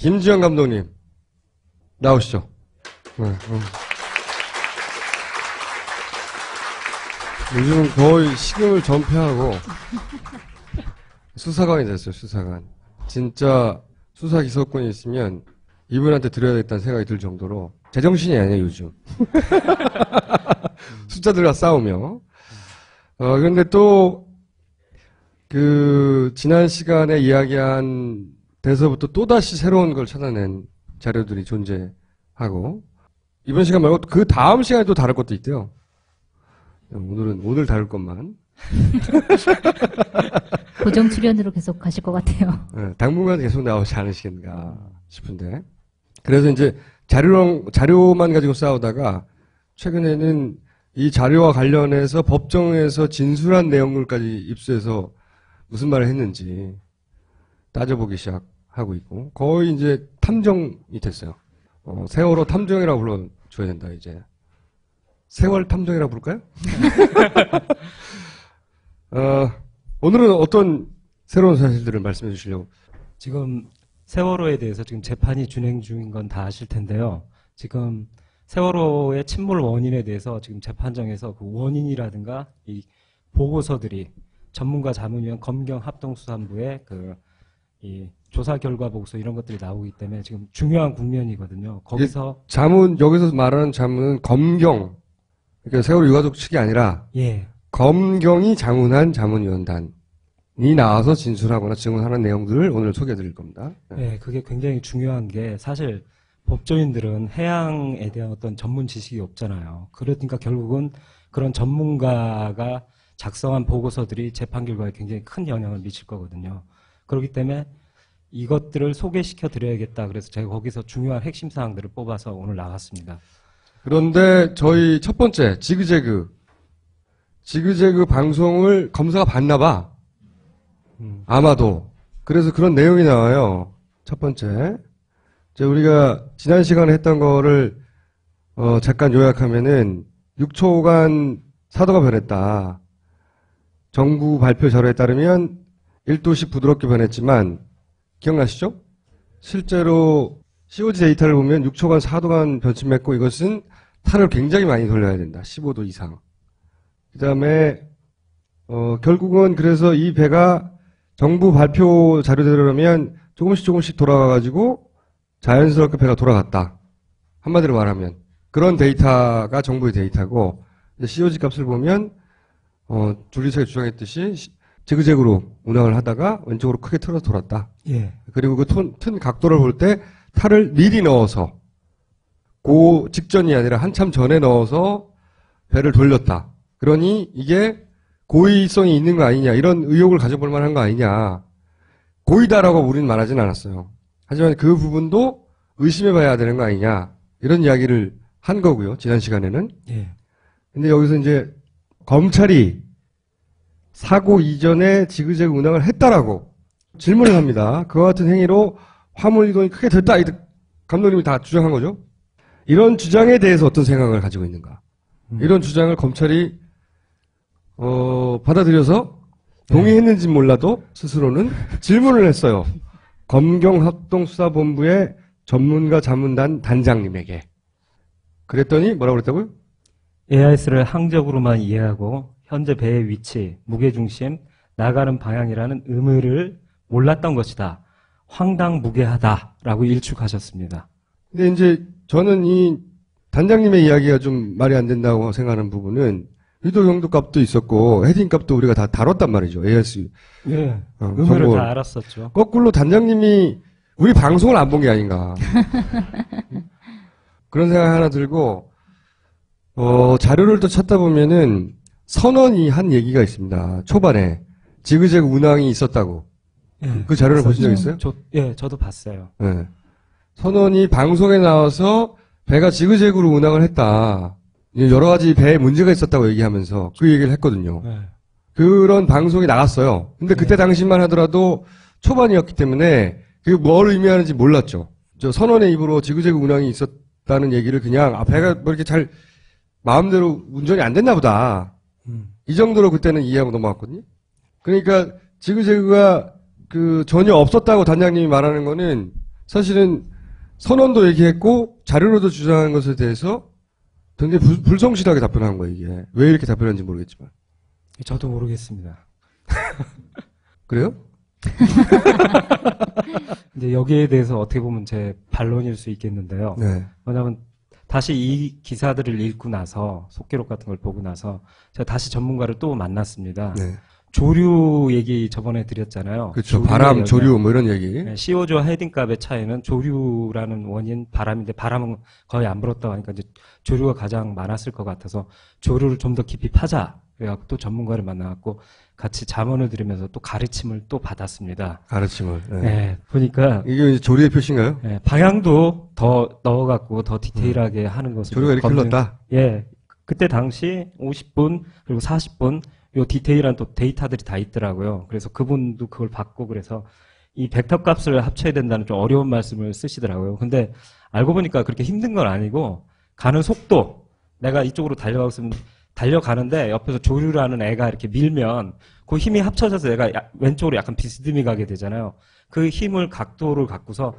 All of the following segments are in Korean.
김지현 감독님 나오시죠. 요즘은 거의 식음을 전폐하고 수사관이 됐어요. 수사관. 진짜 수사 기소권이 있으면 이분한테 드려야겠다는 생각이 들 정도로 제정신이 아니에요 요즘. 숫자들과 싸우며. 그런데 또 지난 시간에 이야기한 데서부터 또다시 새로운 걸 찾아낸 자료들이 존재하고, 이번 시간 말고 그 다음 시간에 또 다룰 것도 있대요. 오늘 다룰 것만. 고정 출연으로 계속 가실 것 같아요. 네, 당분간 계속 나오지 않으시겠는가 싶은데. 그래서 이제 자료만 가지고 싸우다가 최근에는 이 자료와 관련해서 법정에서 진술한 내용들까지 입수해서 무슨 말을 했는지 따져보기 시작하고 있고, 거의 이제 탐정이 됐어요. 세월호 탐정이라고 불러줘야 된다, 이제. 세월 탐정이라고 부를까요? 오늘은 어떤 새로운 사실들을 말씀해 주시려고? 지금 세월호에 대해서 지금 재판이 진행 중인 건 다 아실 텐데요. 지금 세월호의 침몰 원인에 대해서 지금 재판정에서 그 원인이라든가 이 보고서들이 전문가 자문위원 검경합동수사부의 이 조사 결과 보고서 이런 것들이 나오기 때문에 지금 중요한 국면이거든요. 거기서 여기서 말하는 자문은 검경, 그러니까 세월호 유가족 측이 아니라 예. 검경이 자문한 자문위원단이 나와서 진술하거나 증언하는 내용들을 오늘 소개해드릴 겁니다. 네, 그게 굉장히 중요한 게 사실 법조인들은 해양에 대한 어떤 전문 지식이 없잖아요. 그러니까 결국은 그런 전문가가 작성한 보고서들이 재판 결과에 굉장히 큰 영향을 미칠 거거든요. 그렇기 때문에 이것들을 소개시켜 드려야겠다. 그래서 제가 거기서 중요한 핵심 사항들을 뽑아서 오늘 나갔습니다. 그런데 저희 첫 번째 지그재그 방송을 검사가 봤나 봐. 아마도. 그래서 그런 내용이 나와요. 첫 번째. 우리가 지난 시간에 했던 거를 잠깐 요약하면은 6초간 사도가 변했다. 정부 발표 자료에 따르면 1도씩 부드럽게 변했지만 기억나시죠? 실제로 COG 데이터를 보면 6초간 4도간 변침했고, 이것은 탈을 굉장히 많이 돌려야 된다. 15도 이상. 그 다음에 결국은 그래서 이 배가 정부 발표 자료대로라면 조금씩 돌아가가지고 자연스럽게 배가 돌아갔다. 한마디로 말하면 그런 데이터가 정부의 데이터고, COG 값을 보면 줄리차가 주장했듯이 지그재그로 운항을 하다가 왼쪽으로 크게 틀어서 돌았다. 예. 그리고 그 튼 각도를 볼 때 탈을 미리 넣어서 그 직전이 아니라 한참 전에 넣어서 배를 돌렸다. 그러니 이게 고의성이 있는 거 아니냐, 이런 의혹을 가져볼 만한 거 아니냐. 고의다라고 우리는 말하진 않았어요. 하지만 그 부분도 의심해봐야 되는 거 아니냐, 이런 이야기를 한 거고요. 지난 시간에는. 예. 근데 여기서 이제 검찰이 사고 이전에 지그재그 운항을 했다라고 질문을 합니다. 그와 같은 행위로 화물 이동이 크게 됐다. 감독님이 다 주장한 거죠. 이런 주장에 대해서 어떤 생각을 가지고 있는가. 이런 주장을 검찰이 받아들여서 동의했는지 몰라도 스스로는 질문을 했어요. 검경합동수사본부의 전문가 자문단 단장님에게. 그랬더니 뭐라고 그랬다고요? AIS를 항적으로만 이해하고 현재 배의 위치, 무게중심, 나가는 방향이라는 의무를 몰랐던 것이다. 황당무계하다라고 일축하셨습니다. 근데 이제 저는 이 단장님의 이야기가 좀 말이 안 된다고 생각하는 부분은 유도 용도 값도 있었고 헤딩 값도 우리가 다 다뤘단 말이죠. AS. 예. 의무를 다 알았었죠. 거꾸로 단장님이 우리 방송을 안 본 게 아닌가. 그런 생각 하나 들고, 자료를 또 찾다 보면은 선원이 한 얘기가 있습니다. 초반에. 지그재그 운항이 있었다고. 예, 그 자료를 보신 적 있어요? 저도 봤어요. 네. 선원이 방송에 나와서 배가 지그재그로 운항을 했다. 여러 가지 배에 문제가 있었다고 얘기하면서 그 얘기를 했거든요. 네. 그런 방송이 나갔어요. 근데 그때 당시만 하더라도 초반이었기 때문에 그게 뭘 의미하는지 몰랐죠. 저 선원의 입으로 지그재그 운항이 있었다는 얘기를 그냥 배가 뭐 이렇게 잘 마음대로 운전이 안 됐나 보다. 이 정도로 그때는 이해하고 넘어갔거든요. 그러니까 지그재그가 전혀 없었다고 단장님이 말하는 거는 사실은 선언도 얘기했고 자료로도 주장한 것에 대해서 굉장히 불성실하게 답변한 거예요, 이게. 왜 이렇게 답변한지 모르겠지만. 저도 모르겠습니다. 그래요? 근데 여기에 대해서 어떻게 보면 제 반론일 수 있겠는데요. 네. 왜냐하면 다시 이 기사들을 읽고 나서 속기록 같은 걸 보고 나서 제가 다시 전문가를 또 만났습니다. 네. 조류 얘기 저번에 드렸잖아요. 그렇죠. 조류의 바람, 영향. 조류, 뭐 이런 얘기. 네, CO2와 헤딩값의 차이는 조류라는 원인 바람인데 바람은 거의 안 불었다고 하니까 이제 조류가 가장 많았을 것 같아서 조류를 좀 더 깊이 파자. 그래갖고 또 전문가를 만나갖고 같이 자문을 드리면서 또 가르침을 또 받았습니다. 가르침을. 네. 네, 보니까 이게 이제 조류의 표시인가요? 네, 방향도 더 넣어갖고 더 디테일하게 하는 것을 조류가 이렇게 흘렀다? 예, 그때 당시 50분 그리고 40분 요 디테일한 또 데이터들이 다 있더라고요. 그래서 그분도 그걸 받고 그래서 이 벡터 값을 합쳐야 된다는 좀 어려운 말씀을 쓰시더라고요. 근데 알고 보니까 그렇게 힘든 건 아니고 가는 속도 내가 이쪽으로 달려가고 있으면 달려가는데 옆에서 조류라는 애가 이렇게 밀면 그 힘이 합쳐져서 내가 왼쪽으로 약간 비스듬히 가게 되잖아요. 그 힘을 각도를 갖고서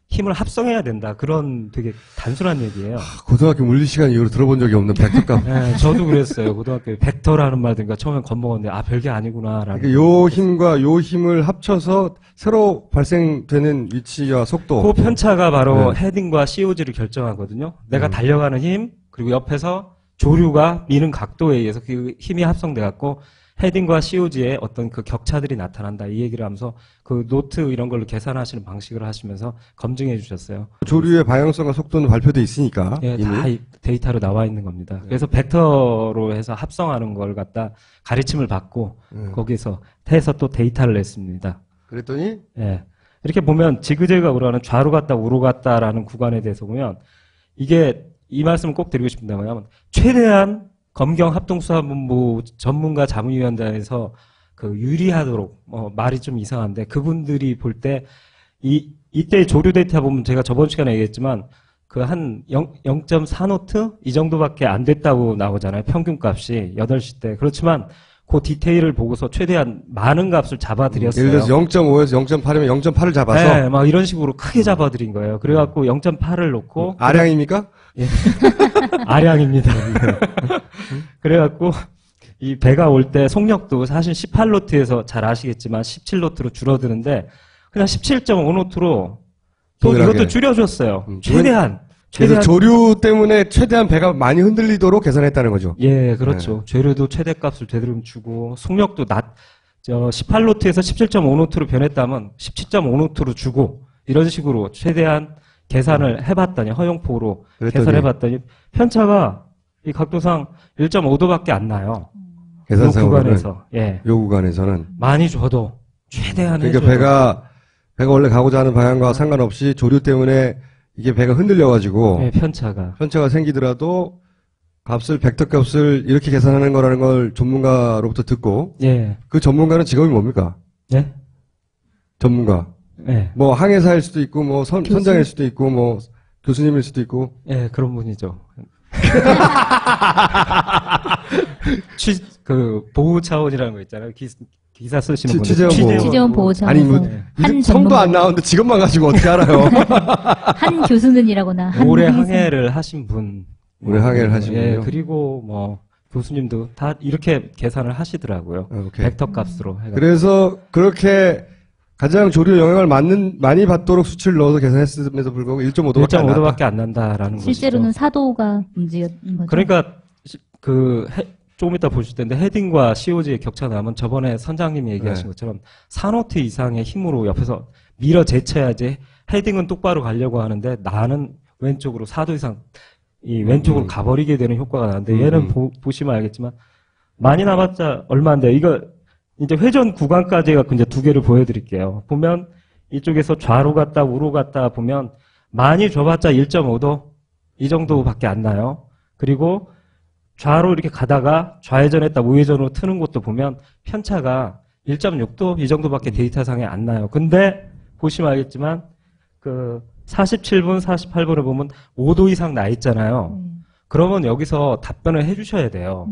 힘을 합성해야 된다. 그런 되게 단순한 얘기예요. 고등학교 물리 시간 이후로 들어본 적이 없는 벡터값. 네, 저도 그랬어요. 고등학교 벡터라는 말 들으니까 처음엔 겁먹었는데 아 별게 아니구나라는. 그러니까 요 힘과 요 힘을 합쳐서 새로 발생되는 위치와 속도. 그 편차가 바로 네. 헤딩과 COG를 결정하거든요. 내가 달려가는 힘 그리고 옆에서 조류가 미는 각도에 의해서 그 힘이 합성돼 갖고 헤딩과 COG의 어떤 그 격차들이 나타난다 이 얘기를 하면서 그 노트 이런 걸로 계산하시는 방식을 하시면서 검증해 주셨어요. 조류의 방향성과 속도는 발표돼 있으니까. 예, 이미. 다 데이터로 나와 있는 겁니다. 그래서 벡터로 해서 합성하는 걸 갖다 가르침을 받고 거기서 해서 또 데이터를 냈습니다. 그랬더니 예. 이렇게 보면 지그재그가 우러가는 좌로 갔다 우로 갔다라는 구간에 대해서 보면 이게 이 말씀을 꼭 드리고 싶은데 뭐냐면 최대한 검경합동수사본부 전문가 자문위원단에서 그 유리하도록 말이 좀 이상한데 그분들이 볼 때 이때 조류 데이터 보면 제가 저번 시간에 얘기했지만 그 한 0.4노트 이 정도밖에 안 됐다고 나오잖아요. 평균값이 8시 때. 그렇지만 그 디테일을 보고서 최대한 많은 값을 잡아드렸어요. 예를 들어서 0.5에서 0.8이면 0.8을 잡아서 네, 막 이런 식으로 크게 잡아드린 거예요. 그래갖고 0.8을 놓고 아량입니까? 예. 아량입니다. 그래갖고 이 배가 올 때 속력도 사실 18노트에서 잘 아시겠지만 17노트로 줄어드는데 그냥 17.5노트로 또 동일하게. 이것도 줄여줬어요. 최대한. 그래서 조류 때문에 최대한 배가 많이 흔들리도록 계산했다는 거죠. 예, 그렇죠. 조류도 최대값을 제대로 주고 속력도 18노트에서 17.5노트로 변했다면 17.5노트로 주고 이런 식으로 최대한 계산을 해봤더니 허용폭으로 그랬더니 계산해봤더니 편차가 이 각도상 1.5도밖에 안 나요. 요 계산상으로는 구간에서 예 요 구간에서는 많이 줘도 최대한 그러니까 해줘도. 배가 원래 가고자 하는 방향과 상관없이 조류 때문에 이게 배가 흔들려가지고 예, 편차가 생기더라도 벡터 값을 이렇게 계산하는 거라는 걸 전문가로부터 듣고 예 그 전문가는 직업이 뭡니까? 예? 전문가. 예. 뭐 항해사일 수도 있고 뭐 선장일 수도 있고 뭐 교수님일 수도 있고 예, 그런 분이죠. 보호 차원이라는 거 있잖아요. 기사 쓰시는 분들. 취재원 보호 차원에서 아니 뭐 한 성도 안 전문가, 나오는데 직업만 가지고 어떻게 알아요? 한 교수는이라고나 한 오래 항해사. 항해를 하신 분. 오래 항해를 하신 예, 분이요? 그리고 뭐 교수님도 다 이렇게 계산을 하시더라고요. 오케이. 벡터 값으로 해가지고. 그래서 그렇게 가장 조류 영향을 많이 받도록 수치를 넣어서 계산했음에도 불구하고 1.5도밖에 안 나왔다. 1.5도밖에 안 난다라는 거죠. 실제로는 사도가 문제였던 거죠. 그러니까 조금 이따 보실 텐데 헤딩과 COG의 격차 나면 저번에 선장님이 얘기하신 네. 것처럼 4노트 이상의 힘으로 옆에서 밀어 제쳐야지 헤딩은 똑바로 가려고 하는데 나는 왼쪽으로 4도 이상 이 왼쪽으로 가버리게 되는 효과가 나는데 얘는 보시면 알겠지만 많이 남았자 얼마인데 이거 이제 회전 구간까지 해갖고 이제 두 개를 보여드릴게요. 보면 이쪽에서 좌로 갔다 우로 갔다 보면 많이 줘봤자 1.5도 이 정도밖에 안 나요. 그리고 좌로 이렇게 가다가 좌회전했다 우회전으로 트는 것도 보면 편차가 1.6도 이 정도밖에 데이터상에 안 나요. 근데 보시면 알겠지만 그 47분, 48분을 보면 5도 이상 나 있잖아요. 그러면 여기서 답변을 해주셔야 돼요.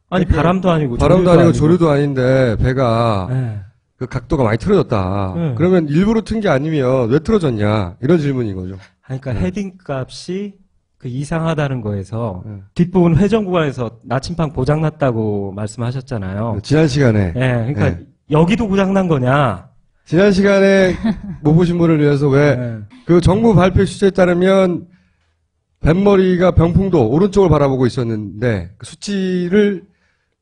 아니 바람도 아니고 바람도 아니고 조류도 아닌데 배가 네. 그 각도가 많이 틀어졌다. 네. 그러면 일부러 튼 게 아니면 왜 틀어졌냐 이런 질문인 거죠. 그러니까 헤딩 값이 그 이상하다는 거에서 네. 뒷부분 회전 구간에서 나침판 고장났다고 말씀하셨잖아요. 지난 시간에 예, 그러니까 네. 여기도 고장난 거냐? 지난 시간에 못 보신 분을 위해서 왜 예. 그 정부 발표 취재에 따르면 뱃머리가 병풍도 오른쪽을 바라보고 있었는데 그 수치를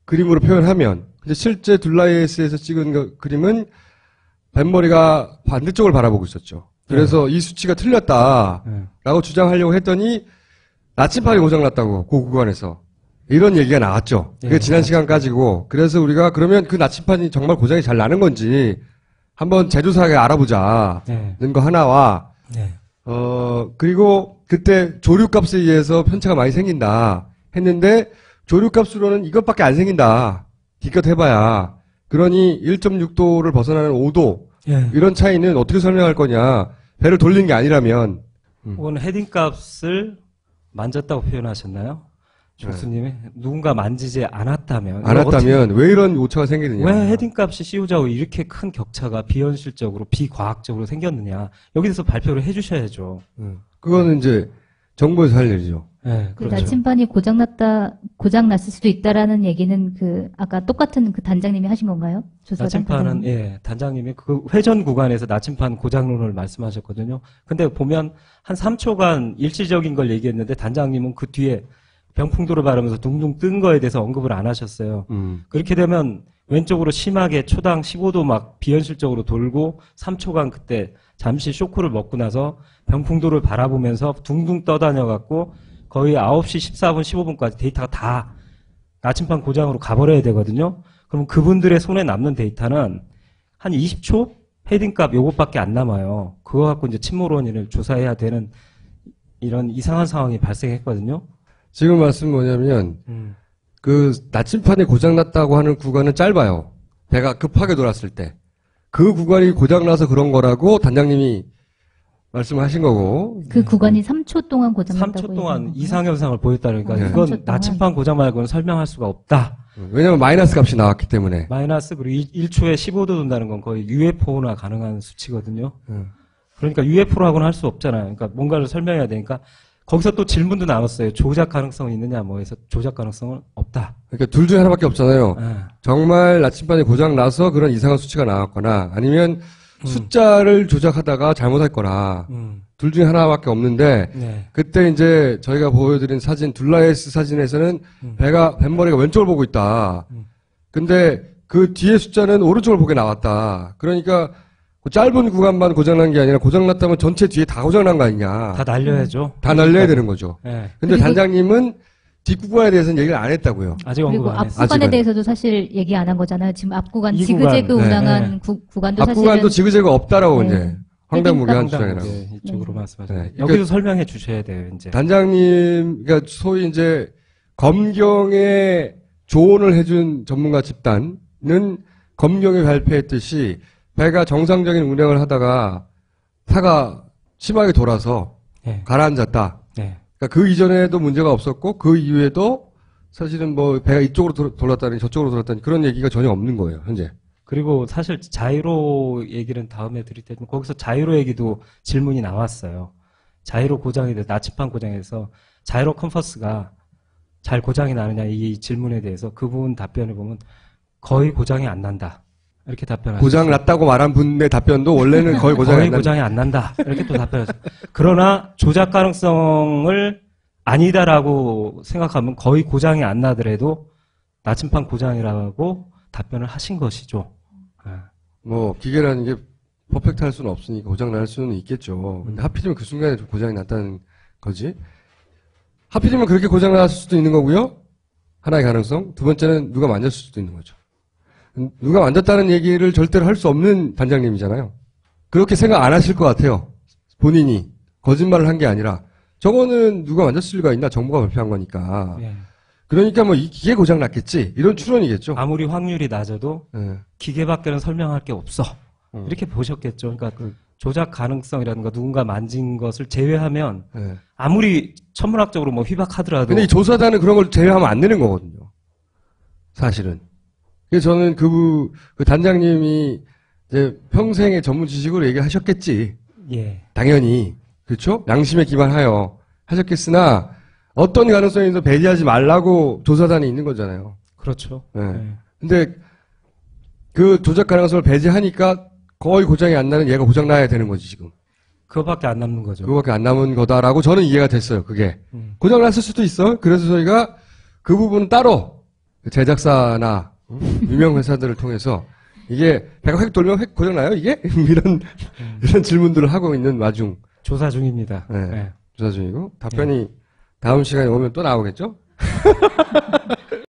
그림으로 표현하면 근데 실제 둘라이에스에서 찍은 그림은 뱃머리가 반대쪽을 바라보고 있었죠. 그래서 이 수치가 틀렸다라고 주장하려고 했더니 나침판이 고장났다고 그 구간에서 이런 얘기가 나왔죠. 그게 지난 시간까지고 그래서 우리가 그러면 그 나침판이 정말 고장이 잘 나는 건지 한번 재조사하게 알아보자는 거 하나와 네. 그리고 그때 조류값에 의해서 편차가 많이 생긴다 했는데 조류값으로는 이것밖에 안 생긴다. 기껏 해봐야. 그러니 1.6도를 벗어나는 5도 예. 이런 차이는 어떻게 설명할 거냐. 배를 돌린 게 아니라면 혹은 헤딩 값을 만졌다고 표현하셨나요? 교수님이 누군가 만지지 않았다면 왜 이런 오차가 생기느냐. 왜 헤딩 값이 CO자하고 이렇게 큰 격차가 비현실적으로 비과학적으로 생겼느냐 여기서 발표를 해주셔야죠. 그거는 이제 정부에서 할 일이죠. 네, 그 그렇죠. 나침판이 고장났을 수도 있다라는 얘기는 그 아까 똑같은 그 단장님이 하신 건가요? 조사단 나침판은 단장님? 예 단장님이 그 회전 구간에서 나침판 고장론을 말씀하셨거든요. 근데 보면 한 3초간 일시적인 걸 얘기했는데 단장님은 그 뒤에 병풍도를 바르면서 둥둥 뜬 거에 대해서 언급을 안 하셨어요. 그렇게 되면 왼쪽으로 심하게 초당 15도 막 비현실적으로 돌고 3초간 그때 잠시 쇼크를 먹고 나서 병풍도를 바라보면서 둥둥 떠다녀갖고 거의 9시 14분, 15분까지 데이터가 다 나침판 고장으로 가버려야 되거든요. 그럼 그분들의 손에 남는 데이터는 한 20초? 헤딩값 요것밖에 안 남아요. 그거 갖고 이제 침몰 원인을 조사해야 되는 이런 이상한 상황이 발생했거든요. 지금 말씀 뭐냐면 그 나침판이 고장났다고 하는 구간은 짧아요. 배가 급하게 돌았을 때. 그 구간이 고장나서 그런 거라고 단장님이 말씀하신 거고. 그 구간이 3초 동안 고장났다고 3초 동안 얘기한 이상현상을 보였다니까 네. 이건 3초 동안. 나침판 고장 말고는 설명할 수가 없다. 왜냐면 마이너스 값이 나왔기 때문에. 마이너스 그리고 1초에 15도 돈다는 건 거의 UFO나 가능한 수치거든요. 그러니까 UFO라고는 할 수 없잖아요. 그러니까 뭔가를 설명해야 되니까 거기서 또 질문도 나왔어요. 조작 가능성이 있느냐 뭐 해서 조작 가능성은 없다. 그러니까 둘 중에 하나밖에 없잖아요. 예. 정말 나침반이 고장 나서 그런 이상한 수치가 나왔거나 아니면 숫자를 조작하다가 잘못했거나 둘 중에 하나밖에 없는데 네. 그때 이제 저희가 보여드린 사진 둘라이에스 사진에서는 뱃머리가 왼쪽을 보고 있다. 근데 그 뒤에 숫자는 오른쪽을 보게 나왔다. 그러니까 그 짧은 구간만 고장난 게 아니라 고장났다면 전체 뒤에 다 고장난 거 아니냐. 다 날려야죠. 다 날려야 되는 거죠. 예. 근데 그리고- 단장님은 뒷구간에 대해서는 얘기를 안 했다고요. 아직 언급 그리고 안 했어요. 앞구간에 아직은. 대해서도 사실 얘기 안 한 거잖아요. 지금 앞구간 이 지그재그 구간, 운항한 네. 구간도 앞구간도 사실은 지그재그 없다라고 네. 이제 황당무계한 헤딩값. 주장이라고. 네, 이쪽으로 말씀하세요. 네. 여기서 설명해 주셔야 돼요, 이제. 단장님, 그러니까 소위 이제 검경에 조언을 해준 전문가 집단은 검경에 발표했듯이 배가 정상적인 운행을 하다가 타가 심하게 돌아서 네. 가라앉았다. 네. 그러니까 그 이전에도 문제가 없었고 그 이후에도 사실은 뭐 배가 이쪽으로 돌았다니 저쪽으로 돌았다니 그런 얘기가 전혀 없는 거예요, 현재. 그리고 사실 자이로 얘기는 다음에 드릴 테지만 거기서 자이로 얘기도 질문이 나왔어요. 자이로 고장에 대해서 나침판 고장에서 자이로 컴퍼스가 잘 고장이 나느냐 이 질문에 대해서 그분 답변을 보면 거의 고장이 안 난다. 이렇게 답변하셨어요. 고장 났다고 말한 분의 답변도 원래는 거의 고장이 거의 안 난다. 고장이 안 난다. 이렇게 또 답변하셨어요. 그러나 조작 가능성을 아니다라고 생각하면 거의 고장이 안 나더라도 나침판 고장이라고 답변을 하신 것이죠. 뭐 기계라는 게 퍼펙트 할 수는 없으니까 고장 날 수는 있겠죠. 근데 하필이면 그 순간에 좀 고장이 났다는 거지. 하필이면 그렇게 고장 났을 수도 있는 거고요. 하나의 가능성. 두 번째는 누가 만졌을 수도 있는 거죠. 누가 만졌다는 얘기를 절대로 할 수 없는 단장님이잖아요. 그렇게 생각 안 하실 것 같아요. 본인이 거짓말을 한 게 아니라 저거는 누가 만졌을 리가 있나 정부가 발표한 거니까. 네. 그러니까 뭐 이 기계 고장 났겠지 이런 추론이겠죠. 아무리 확률이 낮아도 네. 기계밖에는 설명할 게 없어. 이렇게 보셨겠죠. 그러니까 조작 가능성이라든가 누군가 만진 것을 제외하면 네. 아무리 천문학적으로 뭐 휘박하더라도 근데 이 조사단은 그런 걸 제외하면 안 되는 거거든요. 사실은. 그래서 저는 그 단장님이 이제 평생의 전문 지식으로 얘기하셨겠지. 예. 당연히. 그렇죠? 양심에 기반하여 하셨겠으나 어떤 가능성에서 배제하지 말라고 조사단이 있는 거잖아요. 그렇죠. 네. 예. 근데 그 조작 가능성을 배제하니까 거의 고장이 안 나는 얘가 고장 나야 되는 거지 지금. 그거밖에 안 남는 거죠. 그거밖에 안 남은 거다라고 저는 이해가 됐어요. 그게. 고장 났을 수도 있어. 그래서 저희가 그 부분은 따로 제작사나 유명 회사들을 통해서 이게 배가 획 돌면 획 고장 나요 이게? 이런 질문들을 하고 있는 와중 조사 중입니다. 네. 예. 조사 중이고 답변이 다음 시간에 오면 또 나오겠죠?